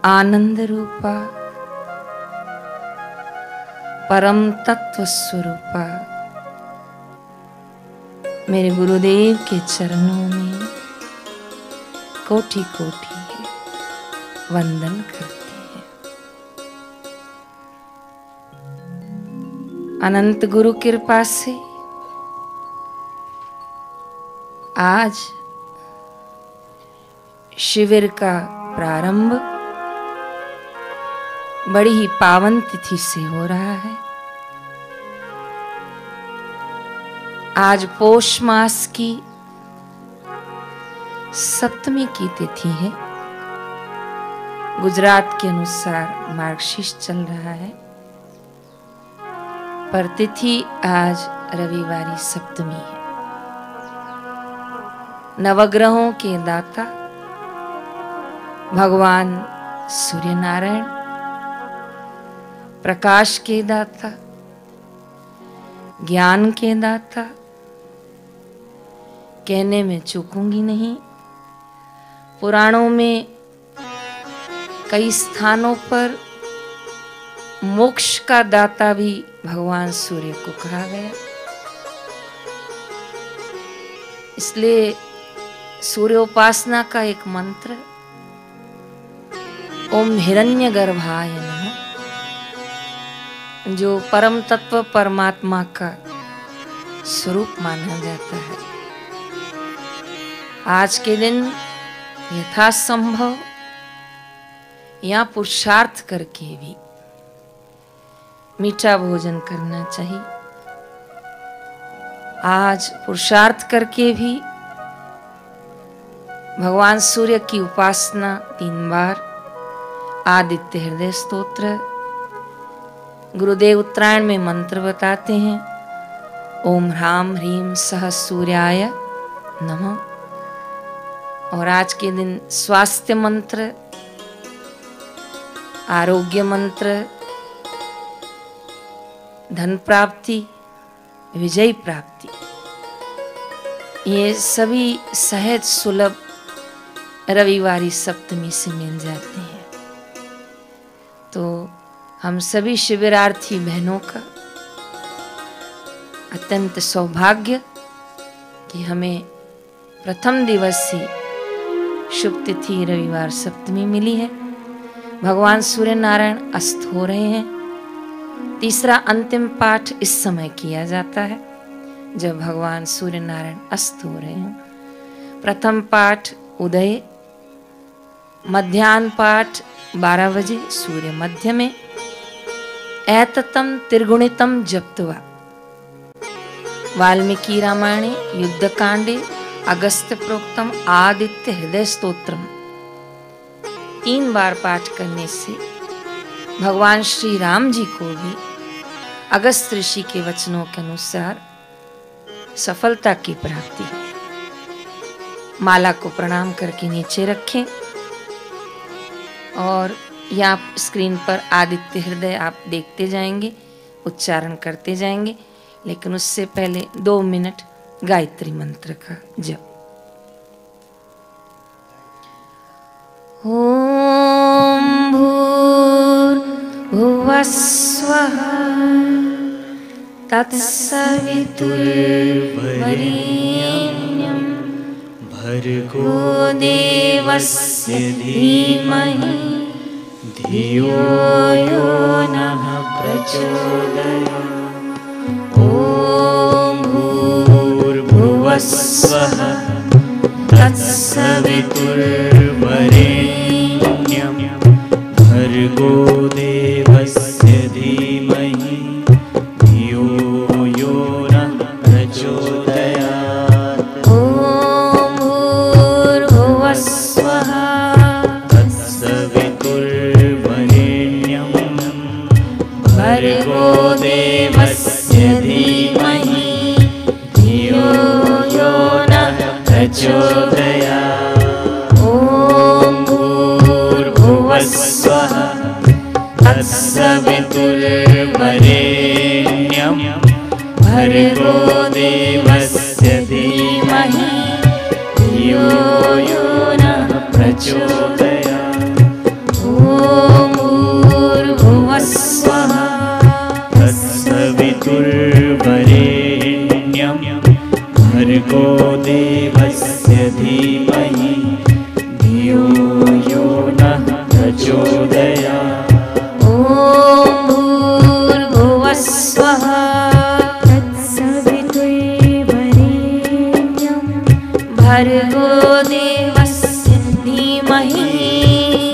आनंद रूपा परम तत्व स्वरूपा मेरे गुरुदेव के चरणों में कोटि कोटि वंदन करते हैं। अनंत गुरु कृपा से आज शिविर का प्रारंभ बड़ी ही पावन तिथि से हो रहा है। आज पौष मास की सप्तमी की तिथि है। गुजरात के अनुसार मार्गशीर्ष चल रहा है, पर तिथि आज रविवारी सप्तमी है। नवग्रहों के दाता भगवान सूर्य नारायण, प्रकाश के दाता, ज्ञान के दाता, कहने में चूकूंगी नहीं, पुराणों में कई स्थानों पर मोक्ष का दाता भी भगवान सूर्य को कहा गया। इसलिए सूर्योपासना का एक मंत्र ओम हिरण्यगर्भाय नमः, जो परम तत्व परमात्मा का स्वरूप माना जाता है। आज के दिन यथासंभव या पुरुषार्थ करके भी मीठा भोजन करना चाहिए। आज पुरुषार्थ करके भी भगवान सूर्य की उपासना 3 बार, आदित्य हृदय स्तोत्र, गुरुदेव उत्तरायण में मंत्र बताते हैं ओम ह्राम ह्रीम सह सूर्याय नमः। और आज के दिन स्वास्थ्य मंत्र, आरोग्य मंत्र, धन प्राप्ति, विजय प्राप्ति, ये सभी सहज सुलभ रविवारी सप्तमी से मिल जाते हैं। तो हम सभी शिविरार्थी बहनों का अत्यंत सौभाग्य कि हमें प्रथम दिवस ही शुभ तिथि रविवार सप्तमी मिली है। भगवान सूर्य नारायण अस्त हो रहे हैं। तीसरा अंतिम पाठ इस समय किया जाता है जब भगवान सूर्य नारायण अस्त हो रहे हैं। प्रथम पाठ उदय, मध्याह्न पाठ 12 बजे सूर्य मध्य में, ऐततम त्रिगुणितम जप्त्वा, वाल्मीकि रामायणे युद्धकांडे अगस्त्य प्रोक्तम आदित्य हृदय स्तोत्रम 3 बार पाठ करने से भगवान श्री राम जी को भी अगस्त ऋषि के वचनों के अनुसार सफलता की प्राप्ति है। माला को प्रणाम करके नीचे रखें और यहाँ स्क्रीन पर आदित्य हृदय आप देखते जाएंगे, उच्चारण करते जाएंगे, लेकिन उससे पहले 2 मिनट गायत्री मंत्र का जप। ओम भूर्भुवः स्वः तत्सवितुर्वरेण्यं भर्गो देवस्य धीमहि धियो यो नः प्रचोदयात्। ओम भूर्भुवः स्वः तत्सवितुर्वरेण्यं भर्गो देवस्य धीमहि धियो यो नः प्रचोदयात्। ओम भूर्भुवः स्वः तत्सवितुर्वरेण्यं भर्गो देवस्य धीमहि धियो यो नः प्रचोदयात्। ओम भूर्भुवः स्वः तत्सवितुर्वरेण्यं भर्गो देवस्य धीमहि धियो यो नः प्रचोदयात्। देवस्य धीमहि धियो यो नः प्रचोदयात्। ॐ भूर्भुवस्वः तत्सवितुर्वरेण्यं भर्गो देवस्य धीमहि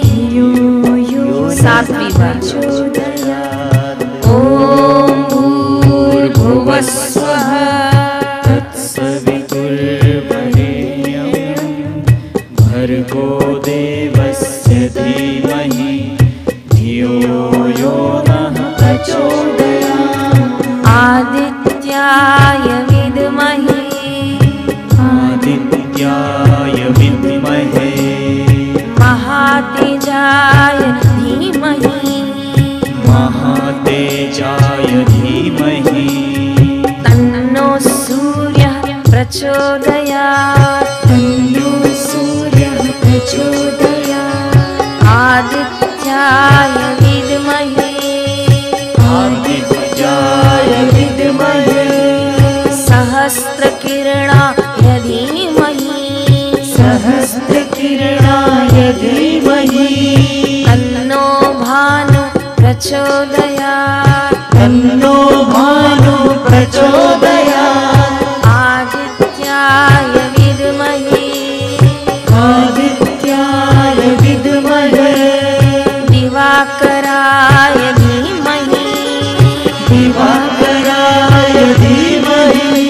धियो यो सात्विक प्रचोदयात्। ॐ भूर्भुवस्वः तत्सवितुर्वरेण्यं भर्गो देवस्य धीमहि धियो यो नः प्रचोदयात्। आदित्याय विद्महे आदित्याय विद्महे महातेजाय धीमहि महातेजाय धीमहि तन्नो सूर्यः प्रचोदयात्। तन्नो सूर्यः प्रचोदयात्। आदित्याय विद्महे आदित्याय विद्महे सहस्रकिरणाय धीमहि सहस्रकिरणाय धीमहि तन्नो भानु प्रचोदयात्। तन्नो भानु प्रचोदयात्। आदित्याय विद्महे आदित्याय विद्महे दिवाकराय धीमहि दिवाकराय धीमहि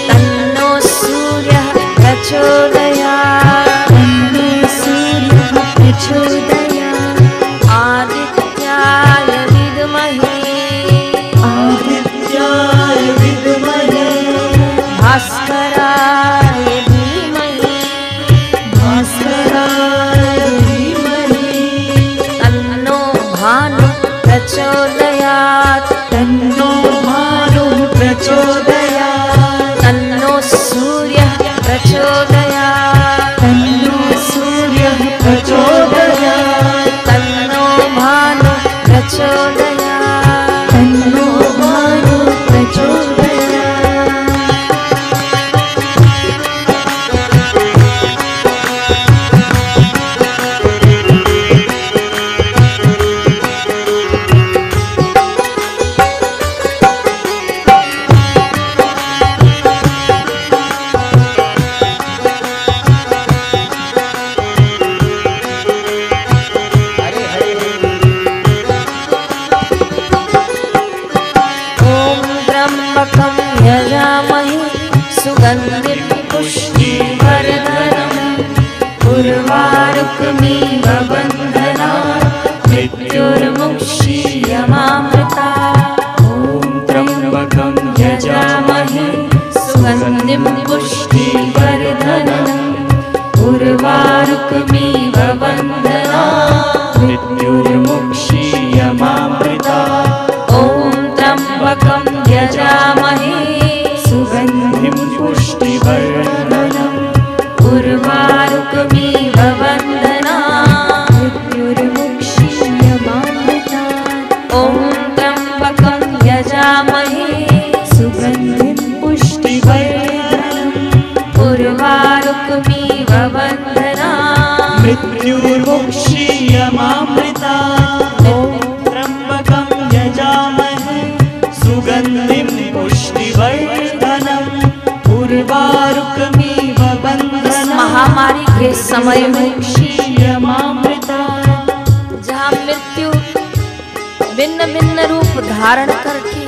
तन्नो सूर्यः प्रचोदयात्। तन्नो सूर्यः प्रचोदयात्। आदित्याय विद्महे आदित्याय विद्महे भास्कराय धीमहि भास्कराय धीमहि तन्नो भानु प्रचोदयात्। तन्नो भानु प्रचोदयात्। तन्नो सूर्यः प्रचोदयात्। तन्नो सूर्यः प्रचोदयात्। तन्नो भानु प्रचोदयात्। तन्नो भानु प्रचोदयात्। ॐ त्र्यम्बकं यजामहे सुगन्धिं पुष्टिवर्धनम् उर्वारुकमिव बन्धनात् मृत्युर्मुक्षीयमामृतात्। ॐ त्र्यम्बकं यजामहे सुगन्धिं पुष्टिवर्धनम् उर्वारुकमिव बन्धनात् मृत्युर्मुक्षीयमामृतात्। ॐ त्र्यम्बकं यजामहे सुगन्धिं पुष्टिवर्धनम् उर्वारुकमिव बन्धनात् मृत्युर्मुक्षीयमामृतात्। ॐ त्र्यम्बकं यजामहे सुगन्धिं पुष्टिवर्धनम् उर्वारुकमिव बन्धनात् मृत्युर्मुक्षीयमामृतात्। ॐ त्र्यम्बकं यजामहे सुगन्धिं पुष्टिवर्धनम् उर्वारुकमिव बन्धनात् महामारी के समय में मुक्षीयमामृतात्। जहाँ मृत्यु भिन्न भिन्न रूप धारण करके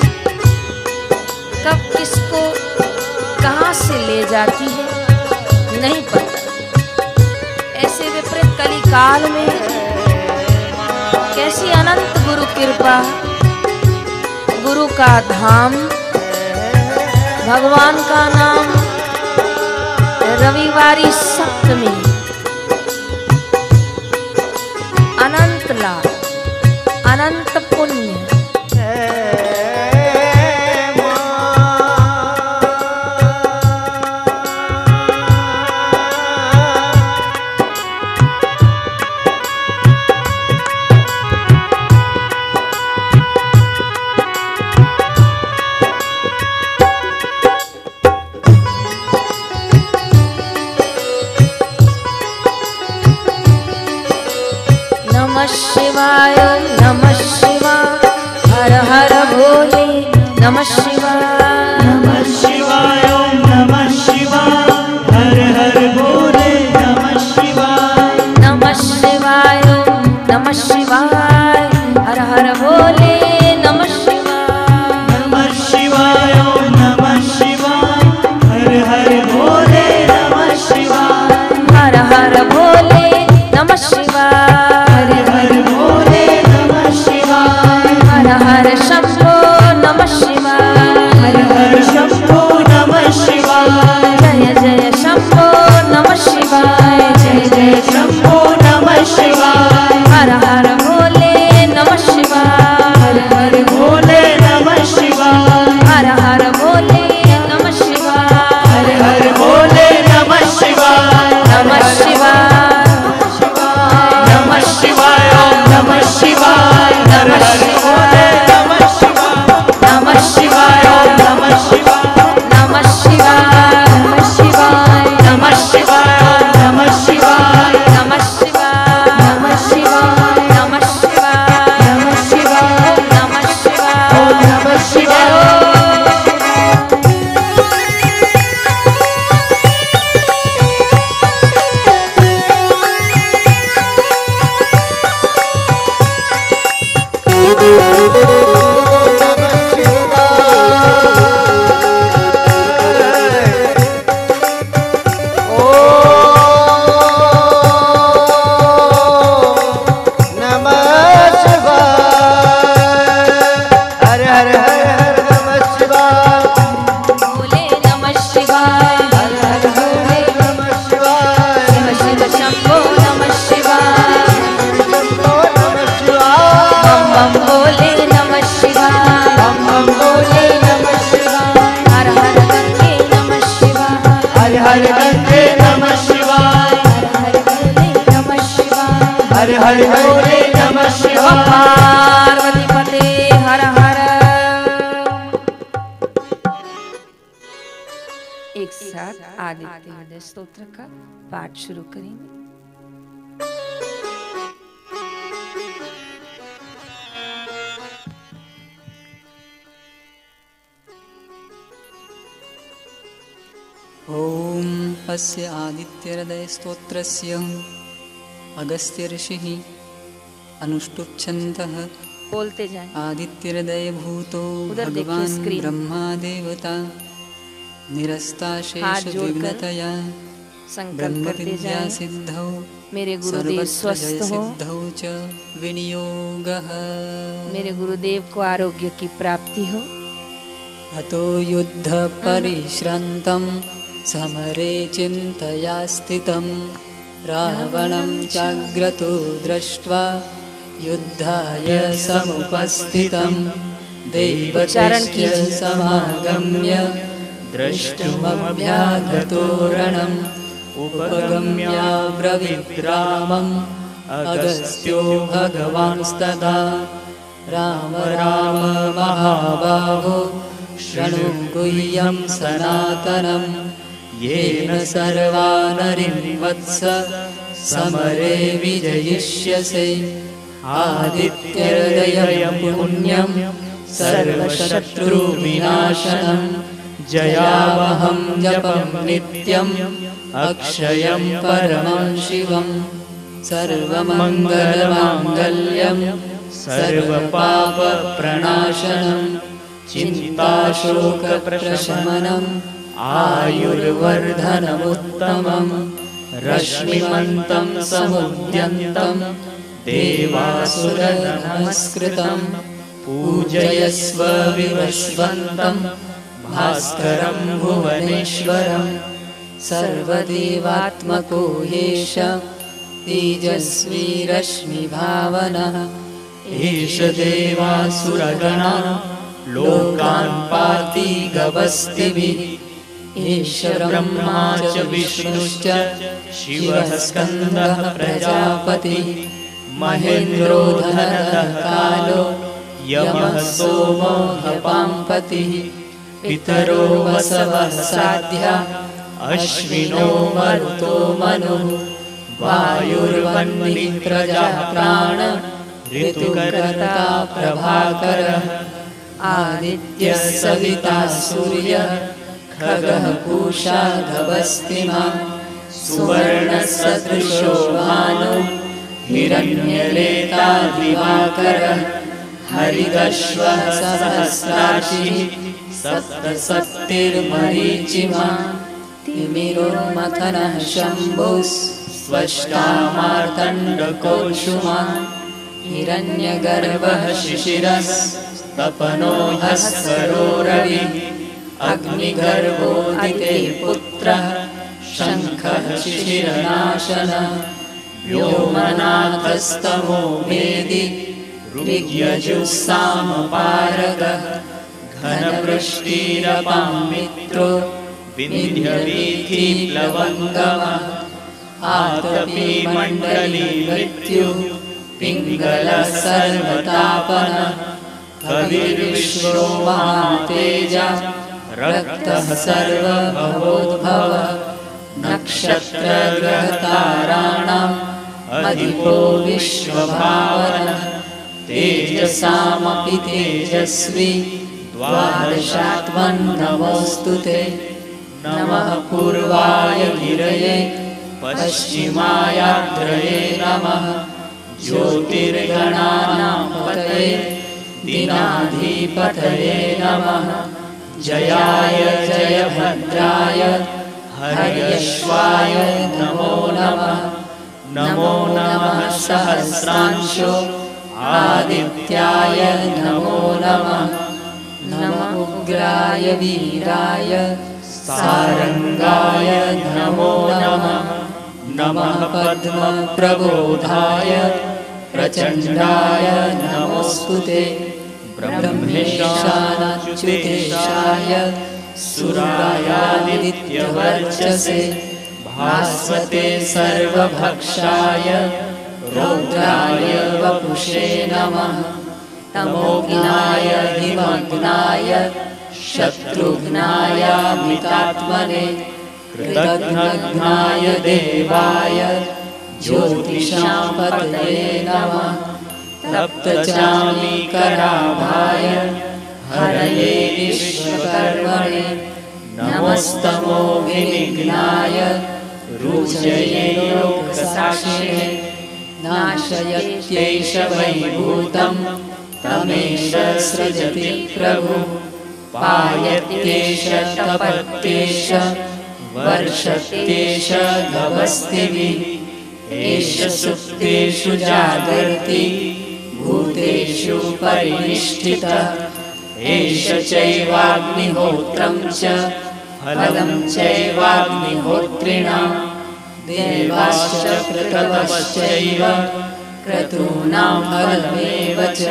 कब किसको कहाँ से ले जाती है नहीं पता। ऐसे विपरीत कली काल में कैसी अनंत गुरु कृपा, गुरु का धाम, भगवान का नाम, रविवारी सप्तमी, अनंत लाभ, अनंत पुण्य। शिवाय नमः शिवाय हर हर भोले नमः शिवाय नमः शिवाय नमः शिवाय हर हर भोले नमः शिवाय नमः शिवाय नमः शिवाय हर हर भोले नमः शिवाय नमः शिवाय नमः शिवाय हर हर भोले नमः शिवाय हर हर भोले नमः शिवाय हर हर भोले नमः शिवाय हर हर शंभो नमः शिवाय हर हर शंभो नमः शिवाय जय जय शंभो नमः शिवाय जय जय शंभो नमः शिवाय हर हर भोले नमः शिवाय हर हर भोले नमः शिवाय हर हर भोले नमः शिवाय हर हर भोले नमः शिवाय नमः शिवाय नमः शिवाय नमः शिवाय हर हर भोले नमः शिवाय नमः शिवाय नमः शिवाय नमः शिवाय नमः शिवाय नमः शिवाय नमः शिवाय नमः शिवाय नमः शिवाय नमः शिवाय नमः शिवाय ओम नमः शिवाय भोले नमः शिवाय हर हर भोले शिव शिव शंभो नमः शिवाय बम बम भोले नमः शिवाय बम बम भोले नमः शिवाय हर हर गंगे नमः शिवाय हर हर गंगे नमः शिवाय हर हर भोले नमः शिवाय हर हर भोले नमः शिवाय पार्वती पते हर हर। एक साथ आदित्य हृदय स्तोत्र का पाठ शुरू करेंगे। ॐ अस्य आदित्यहृदयस्तोत्रस्य अगस्त्यऋषिः अनुष्टुप्छन्तः बोलते जाएं। आदित्यहृदयभूतो उधर देखिए भगवान् स्क्रीन। ब्रह्मा देवता हाथ जोड़कर निरस्ताशेषविघ्नतया संकल्प करते ब्रह्मविद्या जाएं। सिद्धौ मेरे गुरुदेव स्वस्थ हो, सर्वत्रजयसिद्धौ च विनियोगः। मेरे गुरुदेव को आरोग्य की प्राप्ति हो। अतो युद्धपरिश्रान्तं समरे चिन्तया स्थितं रावणं चाग्रतो दृष्ट्वा युद्धाय समुपस्थितं दैवतस्य समागम्य द्रष्टुमभ्यागतो रणम् उपगम्याब्रवीद्रामम् अगस्त्यो भगवांस्तदा राम राम महाबाहो शृणु गुह्यं सनातनं येन सर्वानरिं वत्स समरे विजयिष्यसे आदित्यहृदयं पुण्यं सर्वशत्रुविनाशनं जयावहं जपं नित्यम् अक्षयं परमं शिवं सर्वमङ्गलमाङ्गल्यं सर्वपापप्रणाशनं चिन्ताशोकप्रशमनम् आयुर्वर्धनमुत्तमं रश्मिमन्तं समुद्यन्तं देवासुरनमस्कृतं पूजयस्व विवस्वन्तं भास्करं भुवनेश्वरं सर्वदेवात्मको येष तेजस्वी रश्मिभावनः एष देवासुरगणा लोकान् पाति गवस्तिभिः एष ब्रह्मा च विष्णुश्च शिवः स्कन्दः प्रजापतिः महेन्द्रो धनदः कालो यमः सोमो ह्यपाम्पतिः पितरो वसवः साध्या अश्विनो मरुतो मनुः वायुर्वह्निः प्रजाप्राण ऋतुकर्ता प्रभाकरः आदित्यः सविता सूर्यः खगः पूषा गवस्तिमान् सुवर्णसदृशो भानु हिरण्यरेता दिवाकरः हरिदश्वः सहस्राक्षिः सप्तसप्तिर्मरीचिमान् तिमिरोन्मथनः शम्भुस्वष्टा मार्तण्डकोऽंशुमान् हिरण्यगर्भः शिशिरस्तपनो हस्वरो रविः अग्निगर्भोदिते पुत्रः शङ्खः शिशिरनाशनः व्योमनाथस्तमो मेदि ऋग्यजुस्सामपारगः घनवृष्टिरपां मित्रो विन्ध्यवीथिप्लवङ्गमः आतपी मण्डली मृत्युः पिङ्गलः सर्वतापनः कविर्विश्वो महातेजः रक्तः सर्वभवोद्भवः नक्षत्रग्रहताराणाम् अधिपो विश्वभावनः तेजसामपि तेजस्वी द्वादशात्मन् नमोऽस्तु ते नमः पूर्वाय गिरये पश्चिमायाद्रये नमः ज्योतिर्गणानां पतये दीनाधिपतये नमः जयाय जयभद्राय हर्यश्वाय नमो नमः नमो नमः सहस्रांशो आदित्याय नमो नमः नमः उग्राय वीराय सारंगाय नमो नमः नमः पद्मप्रबोधाय प्रचण्डाय नमोऽस्तु ते ब्रह्मेशानाच्युतेशाय सुरायादित्यवर्चसे भास्वते सर्वभक्षाय रौद्राय वपुषे नमः तमोघ्नाय हिमघ्नाय शत्रुघ्नायामितात्मने कृतघ्नघ्नाय देवाय ज्योतिषां पतये नमः तप्तचामीकराभाय हरये विश्वकर्मणे नमस्तमो विनिघ्नाय रुचये लोकसाक्षिणे नाशयत्यैष वैभूतं तमेष सृजति प्रभु पायत्येष तपत्येष वर्षत्येष गवस्तिभिः एष सुप्तेषु जागर्ति भूतेषु परिनिष्ठितः एष चैवाग्निहोत्रं च फलं चैवाग्निहोत्रिणां देवाश्च क्रतवश्चैव क्रतूनां फलमेव च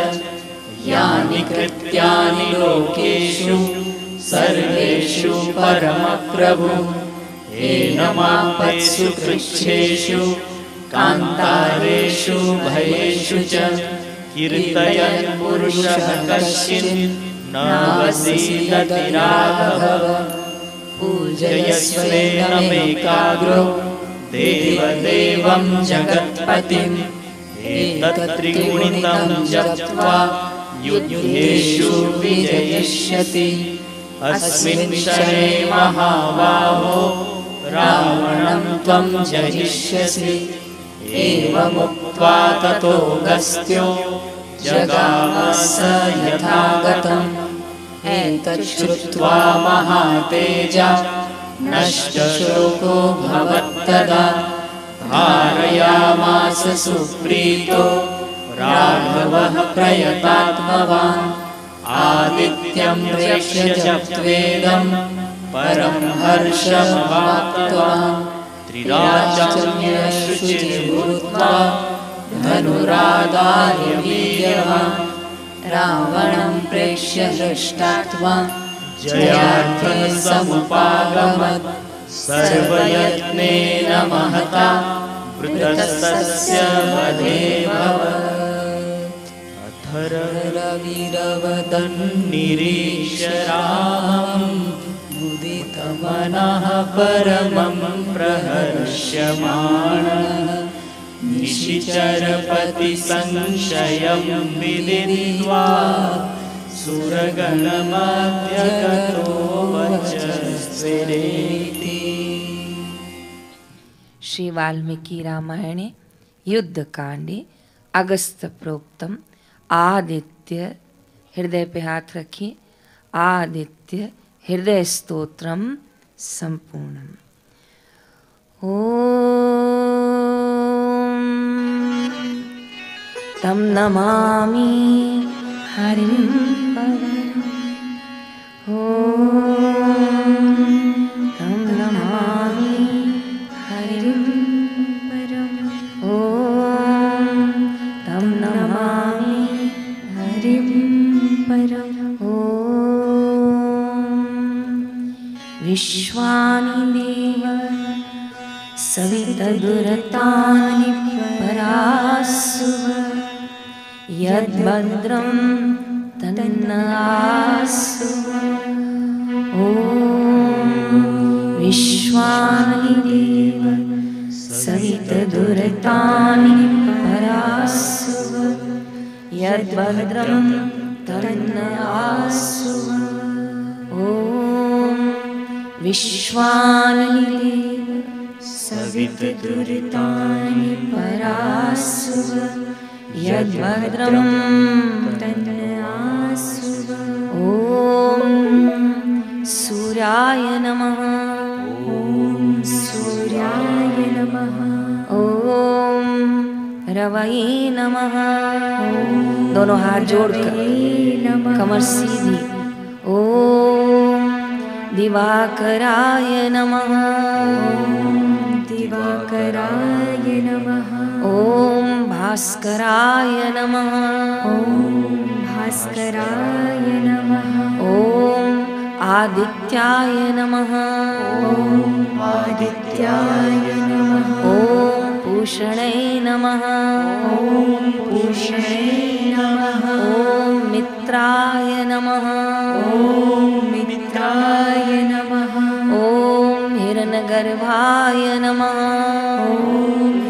यानि कृत्यानि लोकेषु सर्वेषु परमप्रभु एनमापत्सु कृच्छेषु कान्तारेषु भयेषु च कीर्तयन् पुरुषः कश्चिन् न वसीदति राघव पूजयस्वेनमेकाग्रो देवदेवं जगत्पतिम् एतत्त्रिगुणितं जप्त्वा युद्धेषु विजयिष्यति अस्मिन् क्षणे महाबाहो रावणं त्वं जयिष्यसि एवमुक्त्वा ततोऽगस्त्यो जगाम स यथागतम् एतच्छ्रुत्वा महातेजा नष्टशोको भवत्तदा धारयामास सुप्रीतो राघवः प्रयतात्मवान् आदित्यं प्रेक्ष्य जप्त्वेदं परं हर्षमवाप्तवान् त्रिराजन्यशुचिर्भूत्वा धनुरादाय वीर्यवान् रावणं प्रेक्ष्य हृष्टात्मा जयार्थे समुपागमत् सर्वयत्नेन महता वृतस्तस्य वधे भवत् अथर्ववीरवदन्निरीश्वराम् मुदितमनः परमं प्रहर्ष्यमाणः निशिचरपति संशयं विदित्वा सुरगणमध्यगतो वचस्त्विरेति। श्री वाल्मीकि रामायणे युद्ध कांडे अगस्त प्रोक्तम आदित्य, हृदय पे हाथ रखिए, आदित्य हृदय स्तोत्रम संपूर्णम। ओम तम नमामि हरिं परम्। ओम तम नमामि हरिं परम्। ओम तम नमामि हरिं परम्। ओम विश्वानि देव सवितदुरतानि परासुव यद्भद्रं तन्नासु। ॐ विश्वानि देव सवितदुरतानि परासुव यद्भद्रं तन्नासु। ॐ विश्वानि देव सवितदुरतानि परासुव यद्भद्रं तन्नासु। ॐ सूर्याय नमः। ॐ सूर्याय नमः। ॐ रवये नमः। दोनों हाथ जोड़कर कमर सीधी। ॐ दिवाकराय नमः। दिवाकराय नमः। ॐ भास्कराय नमः। ॐ भास्कराय नमः। ॐ आदित्याय नमः। ॐ आदित्याय नमः। ॐ पूषणे नमः। ॐ पूषणे नमः। ॐ मित्राय नमः। ॐ मित्राय नमः। ॐ हिरण्यगर्भाय नमः। ॐ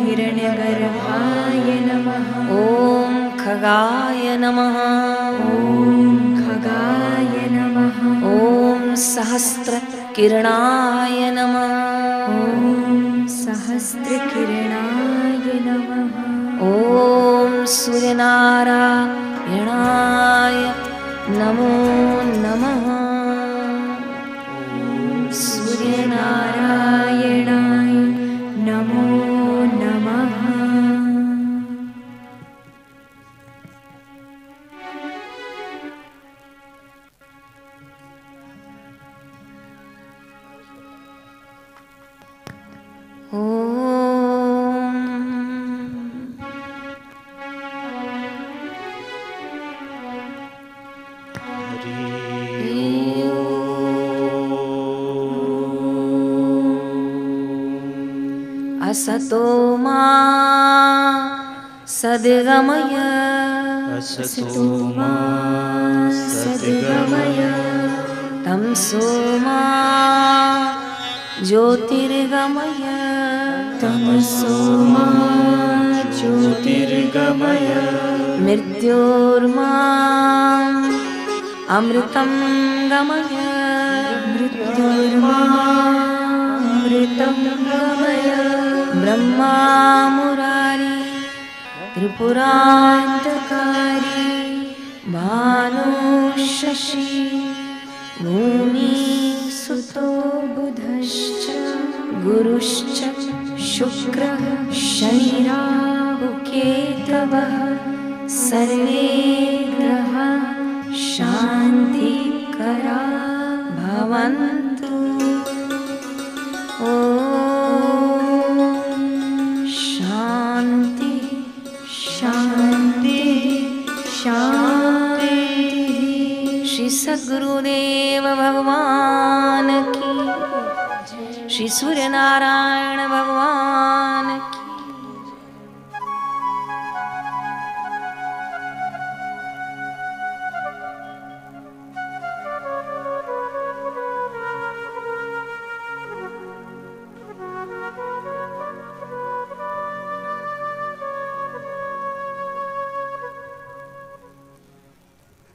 हिरण्यगर्भाय नमः। ॐ खगाय नमः। ॐ खगाय नमः। ॐ सहस्रकिरणाय नमः। ॐ सहस्रकिरणाय नमः। ॐ सूर्यनारायणाय नमो नमः। सूर्यनारायणाय नमो नमः। असतो मा सद्गमय। असतो मा सद्गमय। तमसो मा ज्योतिर्गमय। तमसो मा ज्योतिर्गमय। मृत्योर्माम् अमृतं गमय। मृत्योर्मामृतं गमय। ब्रह्मा मुरारी त्रिपुरान्तकारी भानु शशि भूमि सुतो बुधश्च गुरुश्च शुक्रः शनिराहु केतवः सर्वे ग्रहा शान्तिकरा भवन्तु। ॐ शान्ति शान्ति शान्ति। श्री सद्गुरुदेव भगवान की, श्री सूर्यनारायण भगवान की।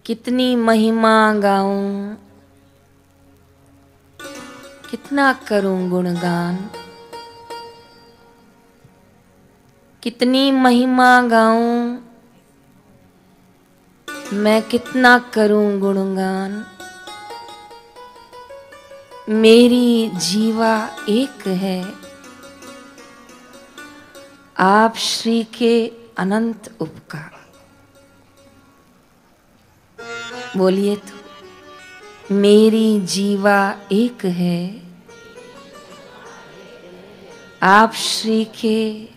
कितनी महिमा गाऊं, कितना करूं गुणगान। कितनी महिमा गाऊं, मैं कितना करूं गुणगान। मेरी जीवा एक है, आप श्री के अनंत उपकार। बोलिए तो, मेरी जीवा एक है, आप श्री के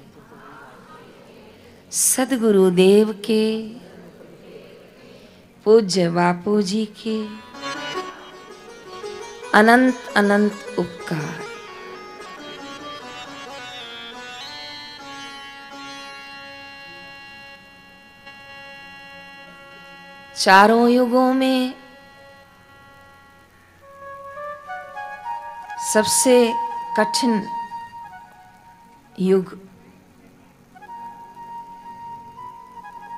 सद्गुरुदेव के पूज्य बापू जी के अनंत अनंत उपकार। चारों युगों में सबसे कठिन युग,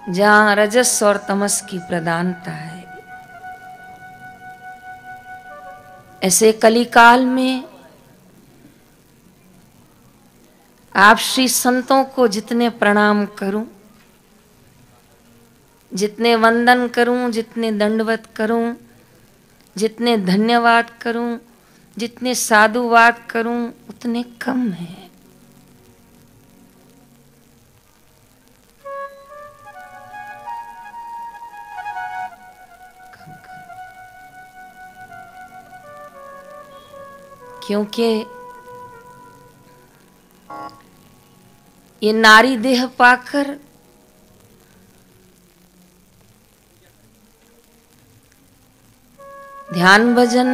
जहां रजस और तमस की प्रधानता है, ऐसे कलिकाल में आप श्री संतों को जितने प्रणाम करूं, जितने वंदन करूं, जितने दंडवत करूं, जितने धन्यवाद करूं, जितने साधुवाद करूं, उतने कम है। क्योंकि ये नारी देह पाकर ध्यान भजन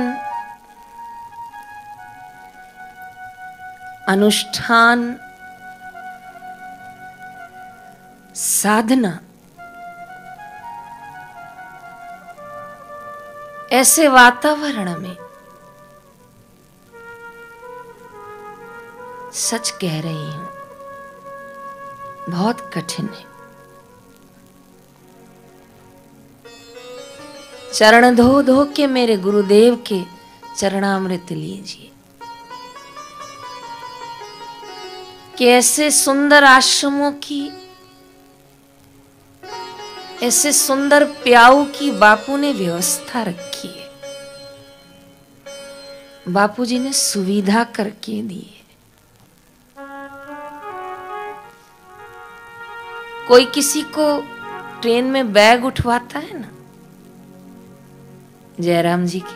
अनुष्ठान साधना ऐसे वातावरण में सच कह रही हूं, बहुत कठिन है। चरण धो धो के मेरे गुरुदेव के चरणामृत लीजिए कि ऐसे सुंदर आश्रमों की, ऐसे सुंदर प्याऊ की बापू ने व्यवस्था रखी है, बापू जी ने सुविधा करके दी है। कोई किसी को ट्रेन में बैग उठवाता है ना, जयराम जी की,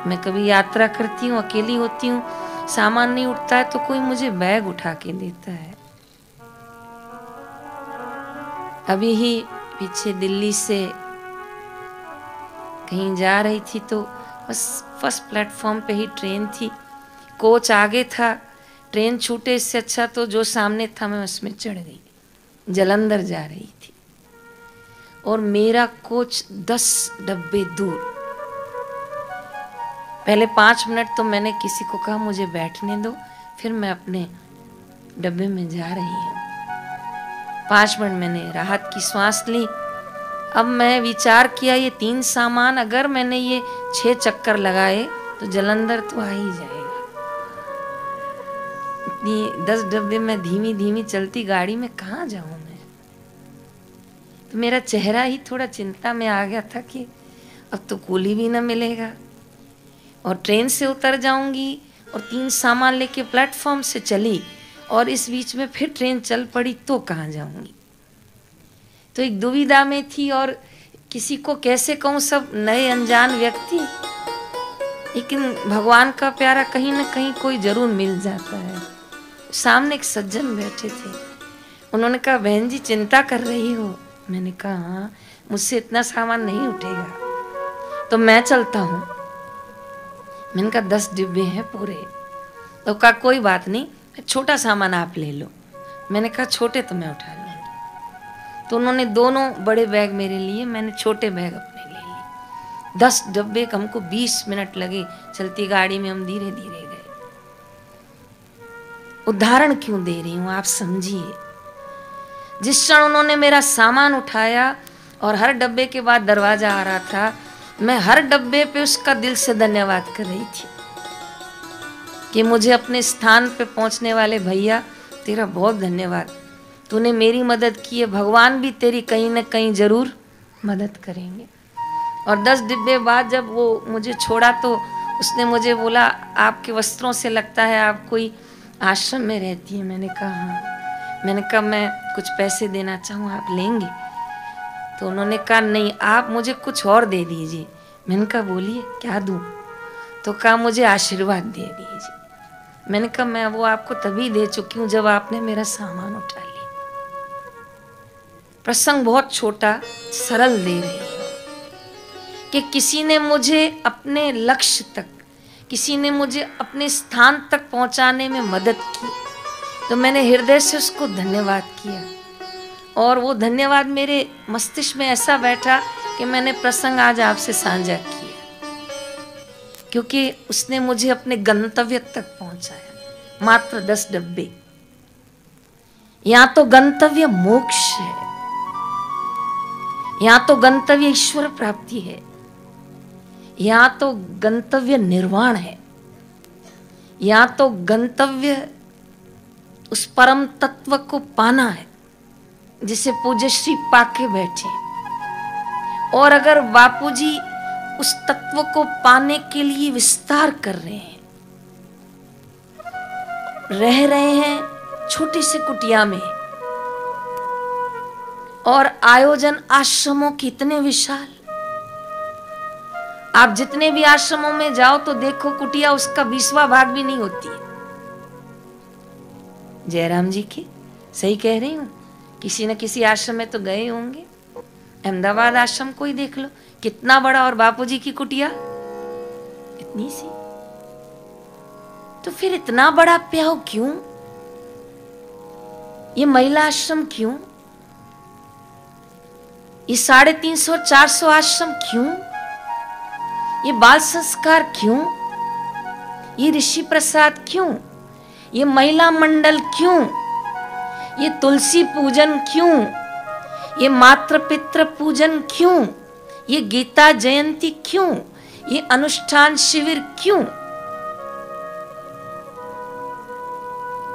मैं कभी यात्रा करती हूँ, अकेली होती हूँ, सामान नहीं उठता है तो कोई मुझे बैग उठा के देता है। अभी ही पीछे दिल्ली से कहीं जा रही थी तो बस फर्स्ट प्लेटफॉर्म पे ही ट्रेन थी, कोच आगे था, ट्रेन छूटे इससे अच्छा तो जो सामने था मैं उसमें चढ़ गई। जालंधर जा रही थी और मेरा कोच 10 डब्बे दूर। पहले 5 मिनट तो मैंने किसी को कहा मुझे बैठने दो, फिर मैं अपने डब्बे में जा रही हूँ। 5 मिनट मैंने राहत की सांस ली। अब मैं विचार किया ये 3 सामान अगर मैंने ये 6 चक्कर लगाए तो जालंधर तो आ ही जाएगा। 10 डब्बे में धीमी धीमी चलती गाड़ी में कहाँ जाऊं मैं। तो मेरा चेहरा ही थोड़ा चिंता में आ गया था कि अब तो कूली भी ना मिलेगा और ट्रेन से उतर जाऊंगी और 3 सामान लेके प्लेटफॉर्म से चली और इस बीच में फिर ट्रेन चल पड़ी तो कहाँ जाऊंगी। तो एक दुविधा में थी और किसी को कैसे कहूँ, सब नए अनजान व्यक्ति, लेकिन भगवान का प्यारा कहीं ना कहीं कोई जरूर मिल जाता है। सामने एक सज्जन बैठे थे, उन्होंने कहा बहन जी चिंता कर रही हो। मैंने कहा हाँ, मुझसे इतना सामान नहीं उठेगा तो मैं चलता हूँ। मैंने कहा 10 डिब्बे हैं पूरे। तो कहा कोई बात नहीं, छोटा सामान आप ले लो। मैंने कहा छोटे तो मैं उठा लूँगी। तो उन्होंने दोनों बड़े बैग मेरे लिए, मैंने छोटे बैग अपने ले लिए। 10 डब्बे, हमको 20 मिनट लगे चलती गाड़ी में, हम धीरे धीरे गए। उदाहरण क्यों दे रही हूँ आप समझिए। जिस क्षण उन्होंने मेरा सामान उठाया और हर डब्बे के बाद दरवाजा आ रहा था। मैं हर डब्बे पे उसका दिल से धन्यवाद कर रही थी कि मुझे अपने स्थान पे पहुंचने वाले भैया, तेरा बहुत धन्यवाद, तूने मेरी मदद की है, भगवान भी तेरी कहीं ना कहीं जरूर मदद करेंगे। और 10 डिब्बे बाद जब वो मुझे छोड़ा तो उसने मुझे बोला, आपके वस्त्रों से लगता है आप कोई आश्रम में रहती है। मैंने कहा हाँ। मैंने कहा मैं कुछ पैसे देना चाहूँ, आप लेंगे? तो उन्होंने कहा नहीं, आप मुझे कुछ और दे दीजिए। मैंने कहा बोलिए क्या दूँ? तो कहा मुझे आशीर्वाद दे दीजिए। मैंने कहा मैं वो आपको तभी दे चुकी हूँ जब आपने मेरा सामान उठा लिया। प्रसंग बहुत छोटा सरल दे रही है कि किसी ने मुझे अपने लक्ष्य तक, किसी ने मुझे अपने स्थान तक पहुंचाने में मदद की, तो मैंने हृदय से उसको धन्यवाद किया। और वो धन्यवाद मेरे मस्तिष्क में ऐसा बैठा कि मैंने प्रसंग आज आपसे साझा किया, क्योंकि उसने मुझे अपने गंतव्य तक पहुंचाया। मात्र 10 डब्बे। यहाँ तो गंतव्य मोक्ष है, यहाँ तो गंतव्य ईश्वर प्राप्ति है, यहाँ तो गंतव्य निर्वाण है, यहाँ तो गंतव्य उस परम तत्व को पाना है जिसे पूज्य श्री पाके बैठे। और अगर बापूजी उस तत्व को पाने के लिए विस्तार कर रहे हैं, रह रहे हैं छोटी सी कुटिया में, और आयोजन आश्रमों की इतने विशाल, आप जितने भी आश्रमों में जाओ तो देखो कुटिया उसका 20वां भाग भी नहीं होती है। जयराम जी की सही कह रही हूं, किसी न किसी आश्रम में तो गए होंगे। अहमदाबाद आश्रम को ही देख लो, कितना बड़ा, और बापूजी की कुटिया इतनी सी। तो फिर इतना बड़ा प्याऊ क्यों? ये महिला आश्रम क्यों? ये 350 400 आश्रम क्यों? ये बाल संस्कार क्यों? ये ऋषि प्रसाद क्यों? ये महिला मंडल क्यों? ये तुलसी पूजन क्यों? ये मातृ पितृ पूजन क्यों? ये गीता जयंती क्यों? ये अनुष्ठान शिविर क्यों?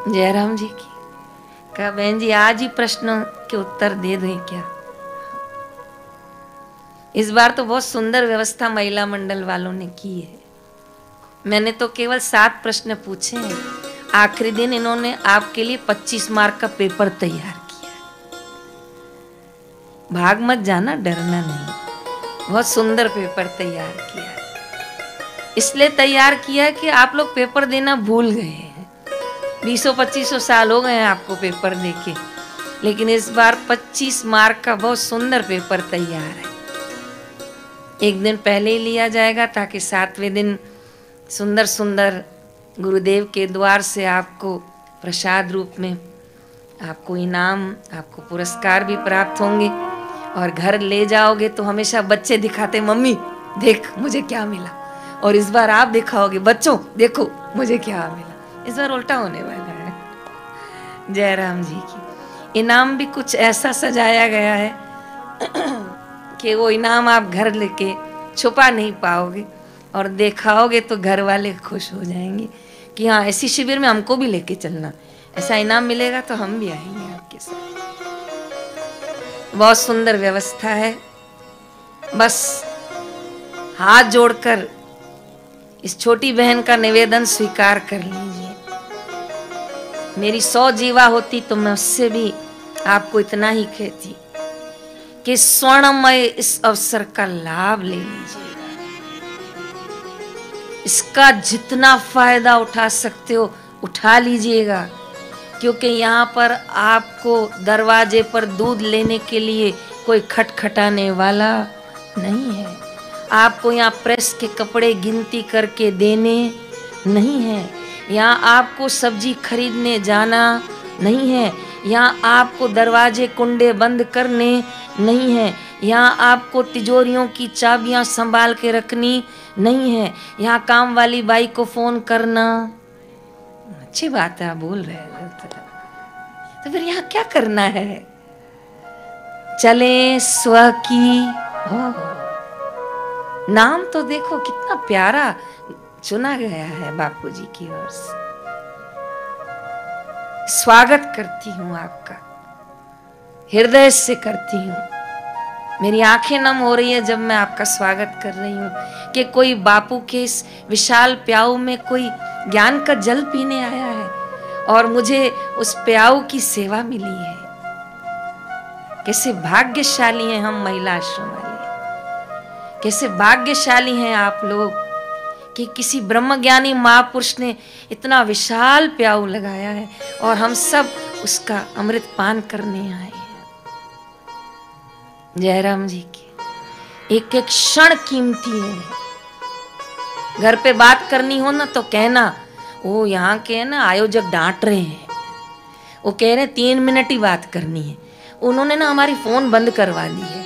जयराम जी की कहा बहन जी आज ही प्रश्नों के उत्तर दे दें क्या? इस बार तो बहुत सुंदर व्यवस्था महिला मंडल वालों ने की है। मैंने तो केवल 7 प्रश्न पूछे हैं। आखिरी दिन इन्होंने आपके लिए 25 मार्क का पेपर तैयार किया। भाग मत जाना, डरना नहीं। बहुत सुंदर पेपर तैयार किया, इसलिए तैयार किया कि आप लोग पेपर देना भूल गए हैं। 20-25 साल हो गए हैं आपको पेपर देके, लेकिन इस बार 25 मार्क का बहुत सुंदर पेपर तैयार है। एक दिन पहले ही लिया जाएगा ताकि 7वें दिन सुंदर सुंदर गुरुदेव के द्वार से आपको प्रसाद रूप में आपको इनाम, आपको पुरस्कार भी प्राप्त होंगे। और घर ले जाओगे तो हमेशा बच्चे दिखाते, मम्मी देख मुझे क्या मिला, और इस बार आप दिखाओगे, बच्चों देखो मुझे क्या मिला। इस बार उल्टा होने वाला है। जयराम जी की इनाम भी कुछ ऐसा सजाया गया है कि वो इनाम आप घर लेके छुपा नहीं पाओगे, और दिखाओगे तो घर वाले खुश हो जाएंगे कि हाँ ऐसी शिविर में हमको भी लेके चलना, ऐसा इनाम मिलेगा तो हम भी आएंगे आपके साथ। बहुत सुंदर व्यवस्था है। बस हाथ जोड़कर इस छोटी बहन का निवेदन स्वीकार कर लीजिए। मेरी 100 जीवा होती तो मैं उससे भी आपको इतना ही कहती कि स्वर्णमय इस अवसर का लाभ ले लीजिएगा। इसका जितना फायदा उठा सकते हो उठा लीजिएगा, क्योंकि यहाँ पर आपको दरवाजे पर दूध लेने के लिए कोई खटखटाने वाला नहीं है। आपको यहाँ प्रेस के कपड़े गिनती करके देने नहीं है। यहाँ आपको सब्जी खरीदने जाना नहीं है। यहाँ आपको दरवाजे कुंडे बंद करने नहीं है। यहाँ आपको तिजोरियों की चाबियाँ संभाल के रखनी नहीं है। यहाँ काम वाली बाई को फोन करना, अच्छी बात है आप बोल रहे हैं, तो फिर यहाँ क्या करना है? चले स्व की हो। नाम तो देखो कितना प्यारा चुना गया है बापू जी की ओर से। स्वागत करती हूँ आपका, हृदय से करती हूँ। मेरी आंखें नम हो रही है जब मैं आपका स्वागत कर रही हूँ कि कोई बापू के इस विशाल प्याऊ में कोई ज्ञान का जल पीने आया है और मुझे उस प्याऊ की सेवा मिली है। कैसे भाग्यशाली हैं हम महिला आश्रम वाले, कैसे भाग्यशाली हैं आप लोग कि किसी ब्रह्मज्ञानी महापुरुष ने इतना विशाल प्याऊ लगाया है और हम सब उसका अमृत पान करने आए हैं। जयराम जी की एक एक क्षण कीमती है। घर पे बात करनी हो ना तो कहना, वो यहाँ के है ना आयोजक डांट रहे हैं, वो कह रहे 3 मिनट ही बात करनी है, उन्होंने ना हमारी फोन बंद करवा दी है।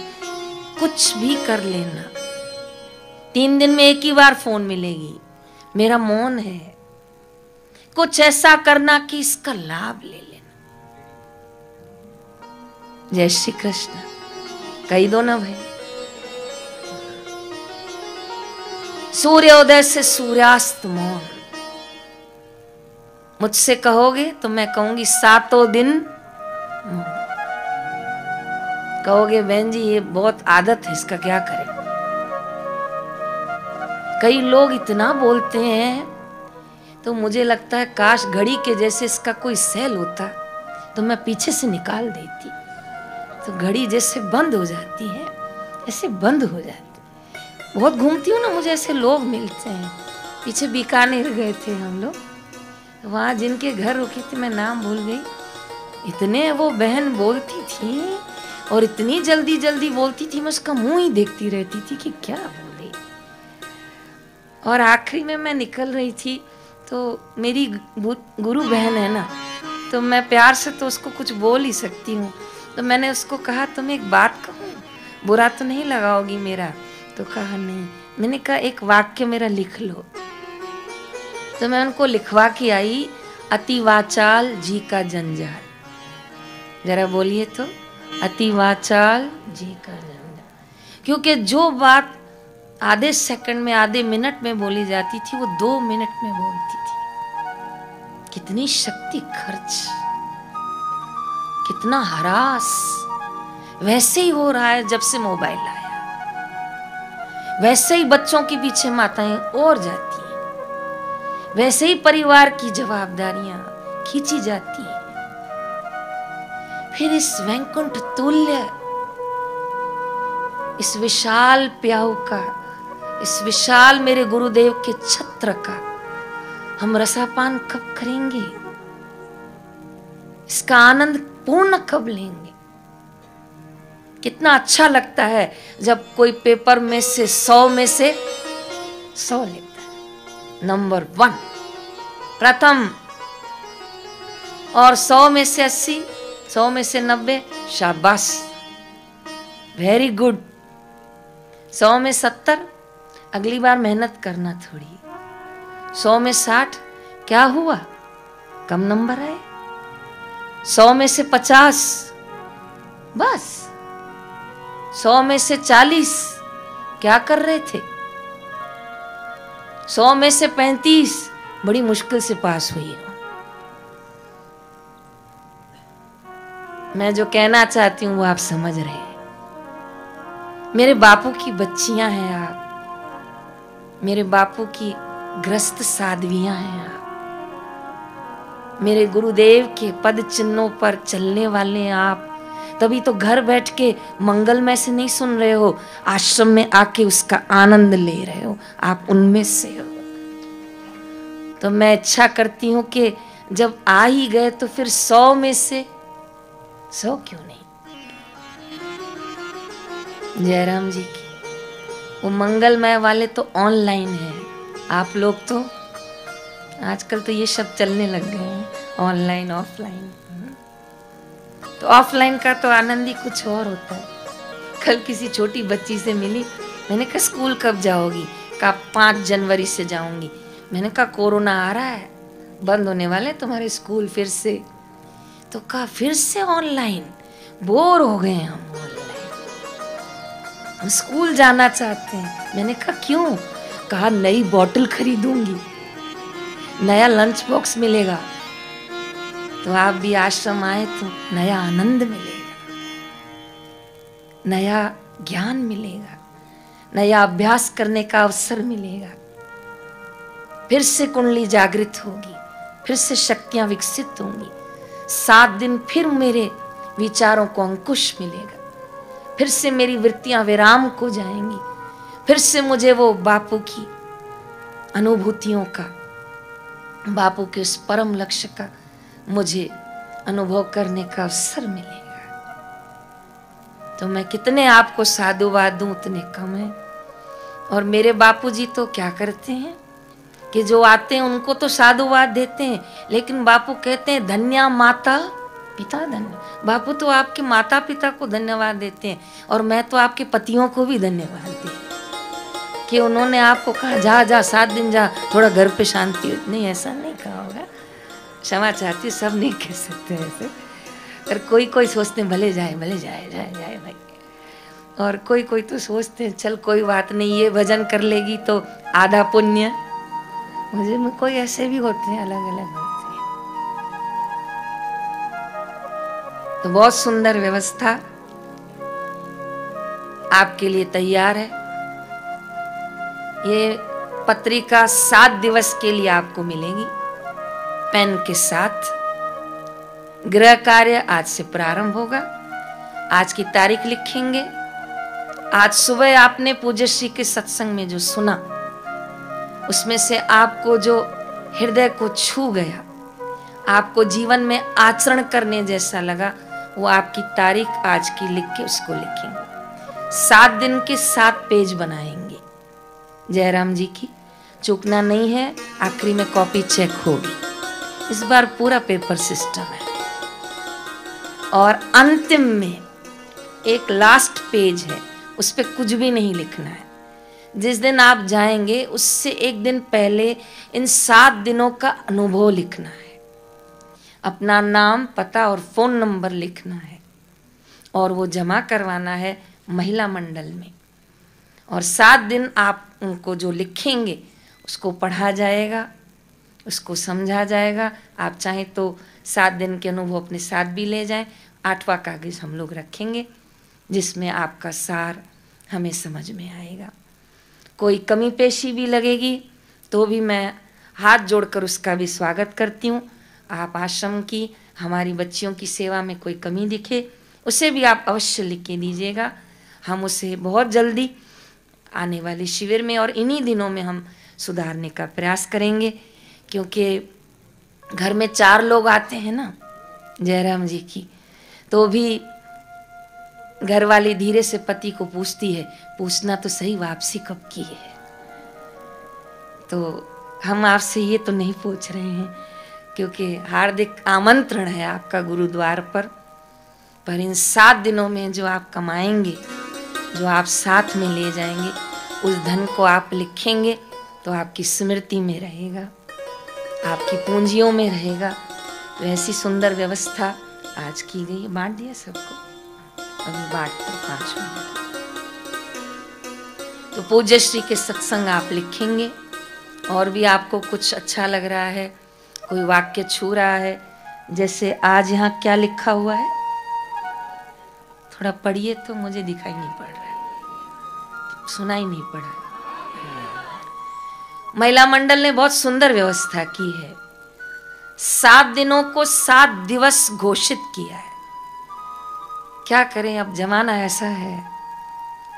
कुछ भी कर लेना, 3 दिन में एक ही बार फोन मिलेगी। मेरा मौन है, कुछ ऐसा करना कि इसका लाभ ले लेना। जय श्री कृष्ण कही दो ना भाई। सूर्योदय से सूर्यास्त मौन। मुझसे कहोगे तो मैं कहूंगी 7 दिन। कहोगे बहन जी ये बहुत आदत है, इसका क्या करें। कई लोग इतना बोलते हैं तो मुझे लगता है काश घड़ी के जैसे इसका कोई सेल होता तो मैं पीछे से निकाल देती, तो घड़ी जैसे बंद हो जाती है ऐसे बंद हो जाती। बहुत घूमती हूँ ना, मुझे ऐसे लोग मिलते हैं। पीछे बीकानेर गए थे हम लोग, वहाँ जिनके घर रुकी थी मैं नाम भूल गई, इतने वो बहन बोलती थी और इतनी जल्दी जल्दी बोलती थी, मैं उसका मुंह ही देखती रहती थी कि क्या बोले। और आखिरी में मैं निकल रही थी तो मेरी गुरु बहन है ना, तो मैं प्यार से तो उसको कुछ बोल ही सकती हूँ। तो मैंने उसको कहा तुम एक बात कहूँ, बुरा तो नहीं लगाओगी मेरा? तो कहा नहीं। मैंने कहा एक वाक्य मेरा लिख लो। तो मैं उनको लिखवा के आई, अति वाचाल जी का जंजाल। जरा बोलिए तो, अति वाचाल जी का जंजाल। क्योंकि जो बात आधे सेकंड में आधे मिनट में बोली जाती थी वो 2 मिनट में बोलती थी। कितनी शक्ति खर्च, कितना हरास। वैसे ही हो रहा है जब से मोबाइल आया, वैसे ही बच्चों के पीछे माताएं और जाती हैं, वैसे ही परिवार की जवाबदारियां खींची जाती हैं। फिर इस वैकुंठ तुल्य, इस विशाल प्याऊ का, इस विशाल मेरे गुरुदेव के छत्र का हम रसापान कब करेंगे? इसका आनंद पूर्ण कब लेंगे? कितना अच्छा लगता है जब कोई पेपर में से 100 में से 100 लेता है, नंबर 1 प्रथम, और 100 में से 80, 100 में से 90, शाबाश, वेरी गुड। 100 में 70, अगली बार मेहनत करना थोड़ी। 100 में 60, क्या हुआ, कम नंबर आए। 100 में से 50, बस। 100 में से 40, क्या कर रहे थे। 100 में से 35, बड़ी मुश्किल से पास हुई हो। मैं जो कहना चाहती हूँ वो आप समझ रहे हैं। मेरे बापू की बच्चियां हैं आप, मेरे बापू की ग्रस्त साध्वियां हैं आप, मेरे गुरुदेव के पद चिन्हों पर चलने वाले हैं आप। तभी तो घर बैठ के मंगलमय से नहीं सुन रहे हो, आश्रम में आके उसका आनंद ले रहे हो, आप उनमें से हो। तो मैं इच्छा करती हूं कि जब आ ही गए तो फिर 100 में से 100 क्यों नहीं। जयराम जी की वो मंगलमय वाले तो ऑनलाइन है, आप लोग तो आजकल तो ये शब्द चलने लग गए हैं, ऑनलाइन ऑफलाइन। तो ऑफलाइन का तो आनंद ही कुछ और होता है। कल किसी छोटी बच्ची से मिली, मैंने कहा स्कूल कब जाओगी? कहा 5 जनवरी से जाऊंगी। मैंने कहा कोरोना आ रहा है, बंद होने वाले तुम्हारे स्कूल फिर से। तो कहा फिर से ऑनलाइन, बोर हो गए हम। हम स्कूल जाना चाहते हैं। मैंने कहा क्यों? कहा नई बॉटल खरीदूंगी, नया लंच बॉक्स मिलेगा, तो आप भी आश्रम आए तो नया आनंद मिलेगा, नया ज्ञान मिलेगा, नया अभ्यास करने का अवसर मिलेगा, फिर से कुंडली जागृत होगी, फिर से शक्तियां विकसित होंगी। 7 दिन फिर मेरे विचारों को अंकुश मिलेगा, फिर से मेरी वृत्तियां विराम को जाएंगी, फिर से मुझे वो बापू की अनुभूतियों का, बापू के उस परम लक्ष्य का मुझे अनुभव करने का अवसर मिलेगा। तो मैं कितने आपको साधुवाद दूं उतने कम है। और मेरे बापूजी तो क्या करते हैं कि जो आते हैं उनको तो साधुवाद देते हैं, लेकिन बापू कहते हैं धन्या माता पिता धन्य। बापू तो आपके माता पिता को धन्यवाद देते हैं, और मैं तो आपके पतियों को भी धन्यवाद देती कि उन्होंने आपको कहा जा जा 7 दिन जा, थोड़ा घर पे शांति हो। नहीं, ऐसा नहीं कहा होगा, क्षमा चाहती, सब नहीं कह सकते ऐसे। और कोई कोई सोचते हैं भले जाए जाए भाई, और कोई कोई तो सोचते हैं चल कोई बात नहीं, ये भजन कर लेगी तो आधा पुण्य। मुझे में कोई ऐसे भी होते हैं, अलग अलग होते हैं। तो बहुत सुंदर व्यवस्था आपके लिए तैयार है। ये पत्रिका 7 दिवस के लिए आपको मिलेगी पेन के साथ। गृह कार्य आज से प्रारंभ होगा। आज की तारीख लिखेंगे। आज सुबह आपने पूज्य श्री के सत्संग में जो सुना, उसमें से आपको जो हृदय को छू गया, आपको जीवन में आचरण करने जैसा लगा, वो आपकी तारीख आज की लिख के उसको लिखेंगे। 7 दिन के 7 पेज बनाएंगे जयराम जी की, चूकना नहीं है। आखिरी में कॉपी चेक होगी। इस बार पूरा पेपर सिस्टम है। और अंतिम में एक लास्ट पेज है, उस पे कुछ भी नहीं लिखना है। जिस दिन आप जाएंगे उससे एक दिन पहले इन 7 दिनों का अनुभव लिखना है। अपना नाम, पता और फोन नंबर लिखना है, और वो जमा करवाना है महिला मंडल में। और 7 दिन आप उनको जो लिखेंगे उसको पढ़ा जाएगा, उसको समझा जाएगा। आप चाहें तो 7 दिन के अनुभव अपने साथ भी ले जाएं। 8वां कागज हम लोग रखेंगे जिसमें आपका सार हमें समझ में आएगा। कोई कमी पेशी भी लगेगी तो भी मैं हाथ जोड़कर उसका भी स्वागत करती हूँ। आप आश्रम की, हमारी बच्चियों की सेवा में कोई कमी दिखे उसे भी आप अवश्य लिख के दीजिएगा। हम उसे बहुत जल्दी आने वाले शिविर में और इन्हीं दिनों में हम सुधारने का प्रयास करेंगे। क्योंकि घर में 4 लोग आते हैं ना जयराम जी की, तो भी घर वाली धीरे से पति को पूछती है, पूछना तो सही वापसी कब की है। तो हम आपसे ये तो नहीं पूछ रहे हैं, क्योंकि हार्दिक आमंत्रण है आपका गुरुद्वार पर इन 7 दिनों में जो आप कमाएंगे, जो आप साथ में ले जाएंगे, उस धन को आप लिखेंगे तो आपकी स्मृति में रहेगा, आपकी पूंजियों में रहेगा। तो ऐसी सुंदर व्यवस्था आज की गई। बांट दिया सबको, अभी बांटते 5 मिनट। तो पूज्य श्री के सत्संग आप लिखेंगे, और भी आपको कुछ अच्छा लग रहा है, कोई वाक्य छू रहा है, जैसे आज यहाँ क्या लिखा हुआ है, थोड़ा पढ़िए तो मुझे दिखाई नहीं पड़ रहा है, सुनाई नहीं पड़ा है। महिला मंडल ने बहुत सुंदर व्यवस्था की है। 7 दिनों को 7 दिवस घोषित किया है। क्या करें, अब जमाना ऐसा है।